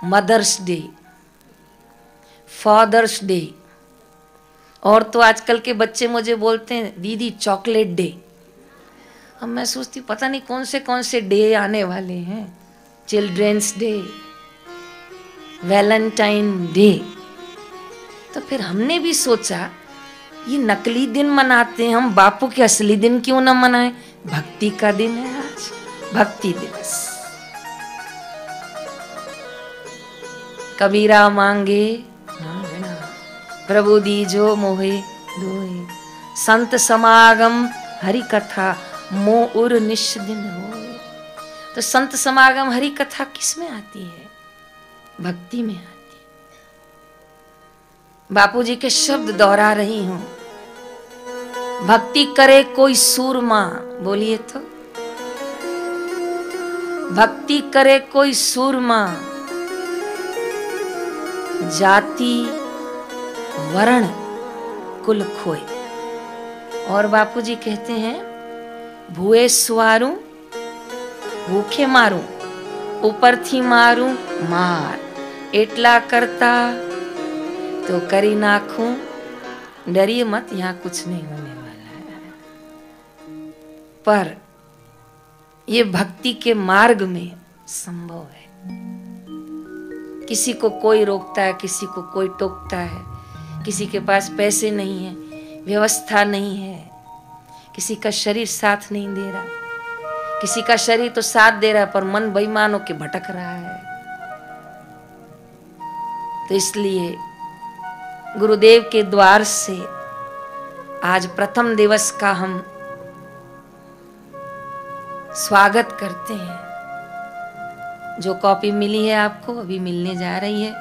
मदर्स डे, फादर्स डे, और तो आजकल के बच्चे मुझे बोलते हैं दीदी चॉकलेट डे। अब मैं सोचती पता नहीं कौन से डे आने वाले हैं। Children's day, Valentine day. तो फिर हमने भी सोचा ये नकली दिन मनाते हैं, हम बापू के असली दिन क्यों ना मनाएं। भक्ति का दिन है आज, भक्ति दिवस। कबीरा मांगे प्रभु दीजो मोहे दोए, संत समागम हरि कथा मोह उर निश दिन हो। तो संत समागम हरि कथा किस में आती है? भक्ति में आती है। बापूजी के शब्द दोहरा रही हूं, भक्ति करे कोई सूरमा, बोलिए तो, भक्ति करे कोई सूरमा, जाति वर्ण कुल खोए। और बापूजी कहते हैं, भूए स्वारूं भूखे मारूं, ऊपर थी मारूं मार, एटला करता तो करी नाखूं, डरिए मत, यहां कुछ नहीं होने वाला है। पर ये भक्ति के मार्ग में संभव है। किसी को कोई रोकता है, किसी को कोई टोकता है, किसी के पास पैसे नहीं है, व्यवस्था नहीं है, किसी का शरीर साथ नहीं दे रहा, किसी का शरीर तो साथ दे रहा है पर मन बेईमान होके भटक रहा है। तो इसलिए गुरुदेव के द्वार से आज प्रथम दिवस का हम स्वागत करते हैं। जो कॉपी मिली है आपको, अभी मिलने जा रही है,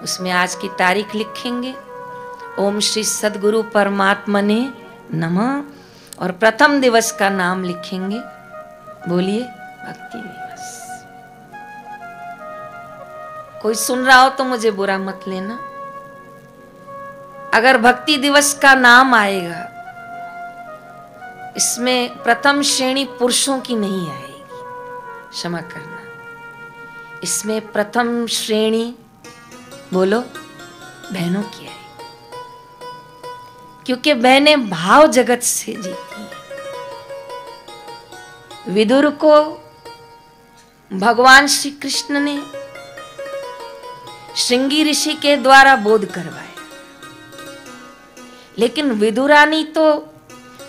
उसमें आज की तारीख लिखेंगे, ओम श्री सद्गुरु परमात्मने नमः, और प्रथम दिवस का नाम लिखेंगे, बोलिए भक्ति दिवस। कोई सुन रहा हो तो मुझे बुरा मत लेना। अगर भक्ति दिवस का नाम आएगा, इसमें प्रथम श्रेणी पुरुषों की नहीं आएगी, क्षमा करना, इसमें प्रथम श्रेणी बोलो बहनों की आएगी, क्योंकि बहनें भाव जगत से जीती हैं। विदुर को भगवान श्री कृष्ण ने श्रृंगी ऋषि के द्वारा बोध करवाया, लेकिन विदुरानी तो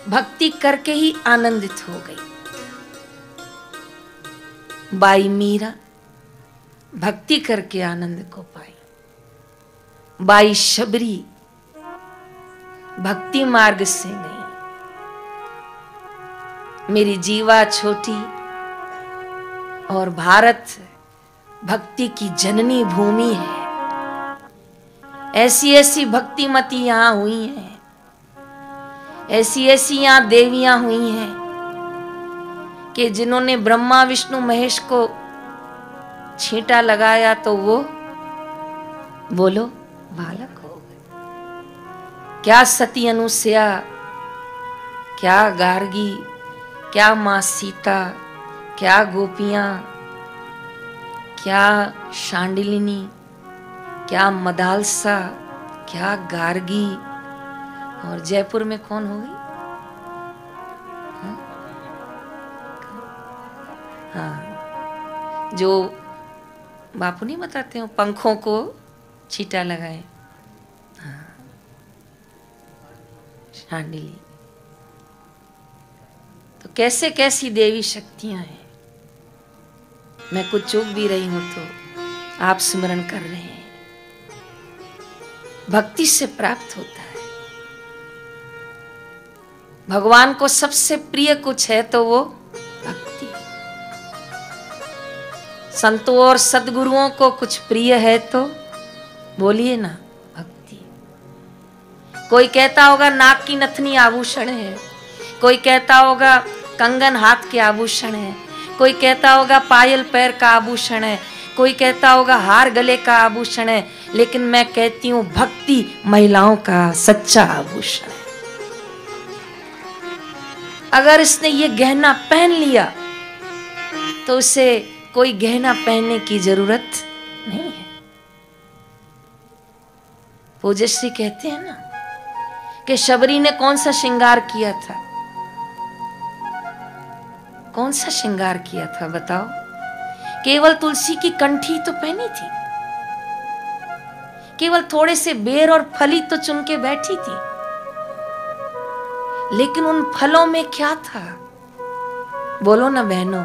भक्ति करके ही आनंदित हो गई। बाई मीरा भक्ति करके आनंद को पाई, बाई शबरी भक्ति मार्ग से गई। मेरी जीवा छोटी और भारत भक्ति की जननी भूमि है। ऐसी ऐसी भक्तिमती यहां हुई हैं, ऐसी ऐसी यहां देवियां हुई हैं कि जिन्होंने ब्रह्मा विष्णु महेश को छींटा लगाया तो वो बोलो बालक हो गए। क्या सती अनुसया, क्या गार्गी, क्या मां सीता, क्या गोपियां, क्या शांडिलिनी, क्या मदालसा, क्या गार्गी, और जयपुर में कौन हो गई? हाँ, जो बापू नहीं बताते हो पंखों को छींटा लगाए, हाँ, शांडिली। तो कैसे कैसी देवी शक्तियां हैं। मैं कुछ चूक भी रही हूं तो आप स्मरण कर रहे हैं। भक्ति से प्राप्त होता है। भगवान को सबसे प्रिय कुछ है तो वो भक्ति। संतों और सद्गुरुओं को कुछ प्रिय है तो बोलिए ना भक्ति। कोई कहता होगा नाक की नथनी आभूषण है, कोई कहता होगा कंगन हाथ के आभूषण है, कोई कहता होगा पायल पैर का आभूषण है, कोई कहता होगा हार गले का आभूषण है, लेकिन मैं कहती हूं भक्ति महिलाओं का सच्चा आभूषण है। अगर इसने ये गहना पहन लिया तो उसे कोई गहना पहनने की जरूरत नहीं है। पूज्यश्री कहते हैं ना कि शबरी ने कौन सा श्रृंगार किया था? कौन सा श्रृंगार किया था बताओ? केवल तुलसी की कंठी तो पहनी थी, केवल थोड़े से बेर और फली तो चुन के बैठी थी, लेकिन उन फलों में क्या था? बोलो ना बहनों,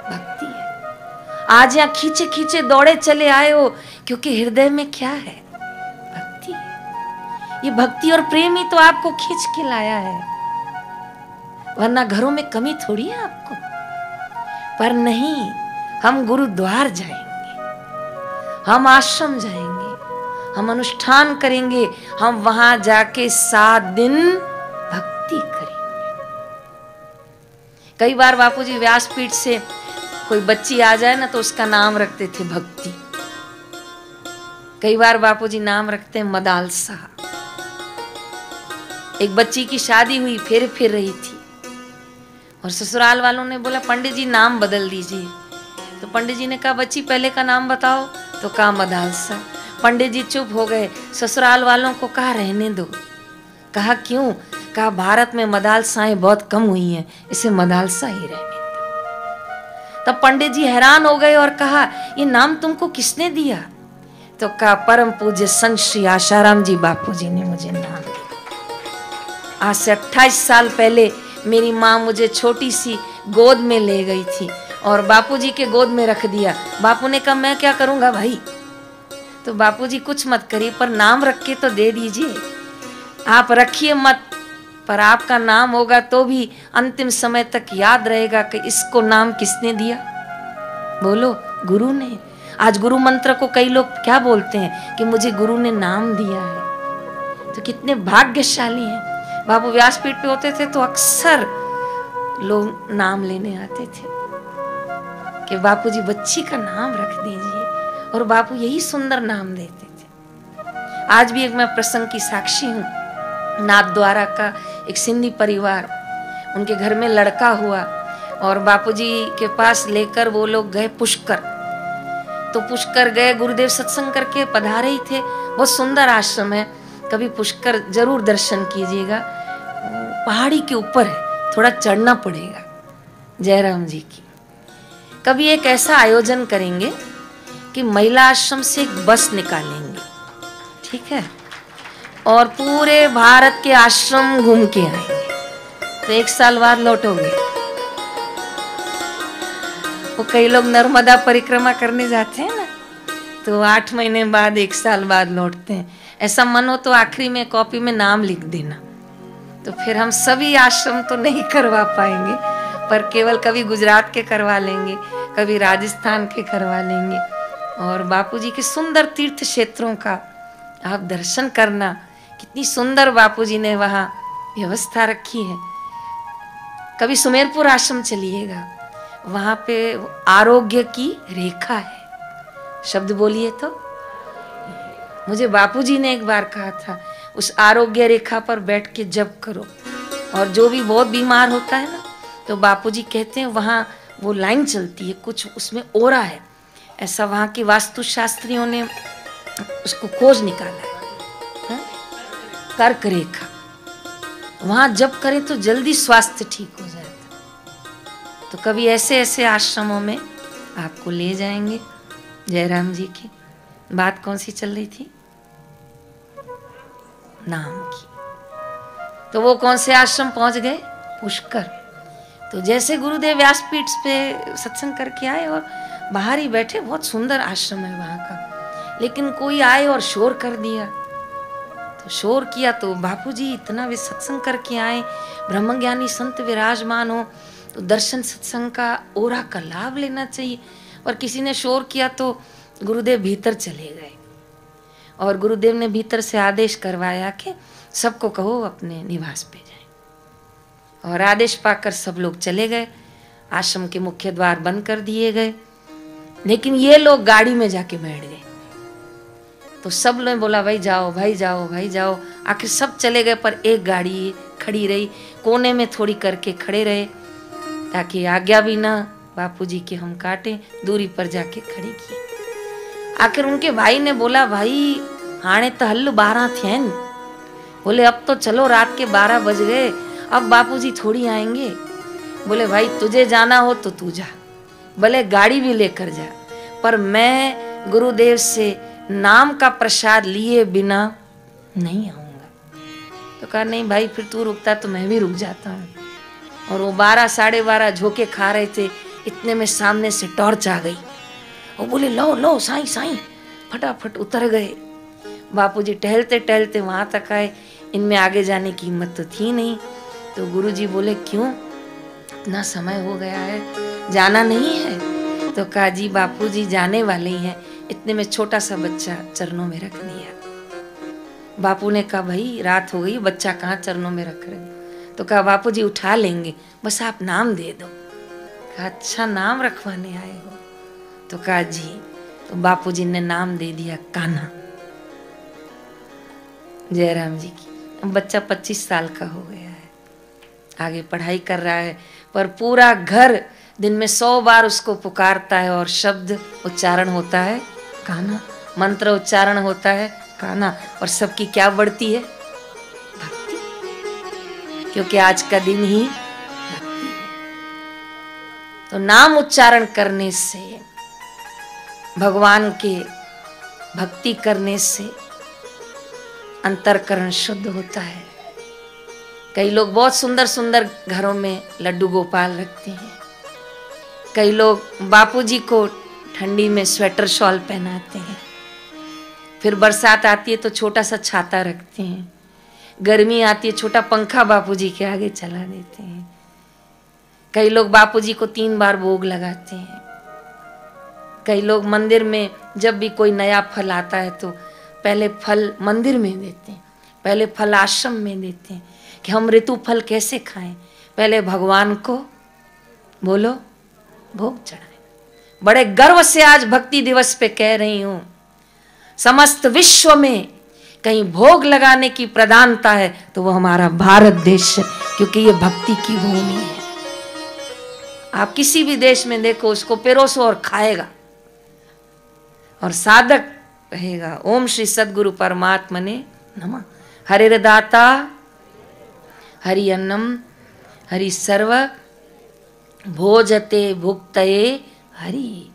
भक्ति है। आज यहां खींचे खींचे दौड़े चले आए हो क्योंकि हृदय में क्या है? भक्ति है। ये भक्ति और प्रेम ही तो आपको खींच के लाया है, वरना घरों में कमी थोड़ी है आपको। पर नहीं, हम गुरुद्वार जाएंगे हम आश्रम जाएंगे, हम अनुष्ठान करेंगे, हम वहां जाके 7 दिन भक्ति करेंगे। कई बार बापूजी व्यासपीठ से कोई बच्ची आ जाए ना तो उसका नाम रखते थे भक्ति। कई बार बापूजी नाम रखते हैं मदालसा। एक बच्ची की शादी हुई, फिर रही थी और ससुराल वालों ने बोला पंडित जी नाम बदल दीजिए। तो पंडित जी ने कहा बच्ची पहले का नाम बताओ, तो कहा मदालसा। पंडित जी चुप हो गए। ससुराल वालों को कहा रहने दो। कहा क्यों? कहा भारत में मदालसाएं बहुत कम हुई हैं, इसे मदालसा ही रहने दो। तब पंडित जी हैरान हो गए और कहा ये नाम तुमको किसने दिया? तो कहा परम पूज्य संत श्री आशाराम जी बापू जी ने मुझे नाम दिया। आज से 28 साल पहले मेरी माँ मुझे छोटी सी गोद में ले गई थी और बापूजी के गोद में रख दिया। बापू ने कहा मैं क्या करूंगा भाई? तो बापूजी कुछ मत करिए, पर नाम रख के तो दे दीजिए। आप रखिए मत, पर आपका नाम होगा तो भी अंतिम समय तक याद रहेगा कि इसको नाम किसने दिया। बोलो, गुरु ने। आज गुरु मंत्र को कई लोग क्या बोलते हैं कि मुझे गुरु ने नाम दिया है। तो कितने भाग्यशाली हैं। बाबू व्यासपीठ पे होते थे तो अक्सर लोग नाम लेने आते थे कि बापूजी बच्ची का नाम रख दीजिए, और बापू यही सुंदर नाम देते थे। आज भी एक मैं प्रसंग की साक्षी हूँ। नाथद्वारा का एक सिंधी परिवार, उनके घर में लड़का हुआ और बापूजी के पास लेकर वो लोग गए पुष्कर। तो पुष्कर गए, गुरुदेव सत्संग करके पधारे ही थे। बहुत सुंदर आश्रम है, कभी पुष्कर जरूर दर्शन कीजिएगा। पहाड़ी के ऊपर है, थोड़ा चढ़ना पड़ेगा। जयराम जी की कभी एक ऐसा आयोजन करेंगे कि महिला आश्रम से एक बस निकालेंगे, ठीक है, और पूरे भारत के आश्रम घूम के आएंगे। तो 1 साल बाद लौटोगे। वो कई लोग नर्मदा परिक्रमा करने जाते हैं ना, तो 8 महीने बाद 1 साल बाद लौटते हैं। ऐसा मन हो तो आखिरी में कॉपी में नाम लिख देना। तो फिर हम सभी आश्रम तो नहीं करवा पाएंगे, पर केवल कभी गुजरात के करवा लेंगे, कभी राजस्थान के करवा लेंगे। और बापूजी के सुंदर तीर्थ क्षेत्रों का आप दर्शन करना। कितनी सुंदर बापूजी ने वहाँ व्यवस्था रखी है। कभी सुमेरपुर आश्रम चलिएगा, वहाँ पे आरोग्य की रेखा है। शब्द बोलिए तो। मुझे बापूजी ने एक बार कहा था उस आरोग्य रेखा पर बैठ के जप करो। और जो भी बहुत बीमार होता है ना, तो बापूजी कहते हैं वहाँ वो लाइन चलती है, कुछ उसमें ओरा है ऐसा। वहाँ की वास्तुशास्त्रियों ने उसको खोज निकाला है, कर्क रेखा। वहाँ जप करें तो जल्दी स्वास्थ्य ठीक हो जाता। तो कभी ऐसे ऐसे आश्रमों में आपको ले जाएंगे। जयराम जी की बात कौन सी चल रही थी? नाम की। तो वो कौन से आश्रम पहुंच गए? पुष्कर। तो जैसे गुरुदेव व्यासपीठ पे सत्संग करके आए और बाहर ही बैठे, बहुत सुंदर आश्रम है वहां का, लेकिन कोई आए और शोर कर दिया। तो शोर किया तो बापूजी इतना भी सत्संग करके आए, ब्रह्मज्ञानी संत विराजमान हो, तो दर्शन सत्संग का ओरा का लाभ लेना चाहिए। और किसी ने शोर किया तो गुरुदेव भीतर चले गए और गुरुदेव ने भीतर से आदेश करवाया कि सबको कहो अपने निवास पे जाए। और आदेश पाकर सब लोग चले गए। आश्रम के मुख्य द्वार बंद कर दिए गए, लेकिन ये लोग गाड़ी में जाके बैठ गए। तो सब लोग बोला भाई जाओ, भाई जाओ, भाई जाओ। आखिर सब चले गए, पर एक गाड़ी खड़ी रही, कोने में थोड़ी करके खड़े रहे ताकि आज्ञा भी ना बापूजी के हम काटे, दूरी पर जाके खड़ी की। आखिर उनके भाई ने बोला भाई हाणे तो हल्लू 12 थे। बोले अब तो चलो, रात के 12 बज गए, अब बापूजी थोड़ी आएंगे। बोले भाई तुझे जाना हो तो तू जा, भले गाड़ी भी लेकर जा, पर मैं गुरुदेव से नाम का प्रसाद लिए बिना नहीं आऊंगा। तो कहा नहीं भाई, फिर तू रुकता तो मैं भी रुक जाता हूँ। और वो 12 साढ़े 12 झोंके खा रहे थे, इतने में सामने से टॉर्च आ गई। वो बोले लो लो साईं साईं, फटाफट उतर गए। बापूजी टहलते टहलते वहां तक आए, इनमें आगे जाने की हिम्मत तो थी नहीं। तो गुरुजी बोले क्यों, इतना समय हो गया है, जाना नहीं है? तो कहा जी बापूजी जाने वाले ही हैं, इतने में छोटा सा बच्चा चरणों में रख दिया। बापू ने कहा भाई रात हो गई, बच्चा कहाँ चरणों में रख रहे? तो कहा बापू जी उठा लेंगे, बस आप नाम दे दो। कहा अच्छा नाम रखवाने आए हो? तो कहा जी। तो बापू जी ने नाम दे दिया कान्हा। जयराम जी की। बच्चा 25 साल का हो गया है, आगे पढ़ाई कर रहा है, पर पूरा घर दिन में 100 बार उसको पुकारता है और शब्द उच्चारण होता है कान्हा, मंत्र उच्चारण होता है कान्हा। और सबकी क्या बढ़ती है? भक्ति, क्योंकि आज का दिन ही भक्ति है। तो नाम उच्चारण करने से, भगवान के भक्ति करने से अंतरकरण शुद्ध होता है। कई लोग बहुत सुंदर सुंदर घरों में लड्डू गोपाल रखते हैं, कई लोग बापूजी को ठंडी में स्वेटर शॉल पहनाते हैं, फिर बरसात आती है तो छोटा सा छाता रखते हैं, गर्मी आती है छोटा पंखा बापूजी के आगे चला देते हैं। कई लोग बापूजी को 3 बार भोग लगाते हैं। कई लोग मंदिर में जब भी कोई नया फल आता है तो पहले फल मंदिर में देते हैं, पहले फल आश्रम में देते हैं कि हम ऋतु फल कैसे खाएं, पहले भगवान को बोलो भोग चढ़ाएं। बड़े गर्व से आज भक्ति दिवस पे कह रही हूं, समस्त विश्व में कहीं भोग लगाने की प्रधानता है तो वो हमारा भारत देश है, क्योंकि ये भक्ति की भूमि है। आप किसी भी देश में देखो, उसको पेरोसो और खाएगा और साधक कहेगा ओम श्री सद्गुरु परमात्मने नमः, हरिर्दाता हरि अन्नम हरि सर्व भोजते भुक्तये हरि।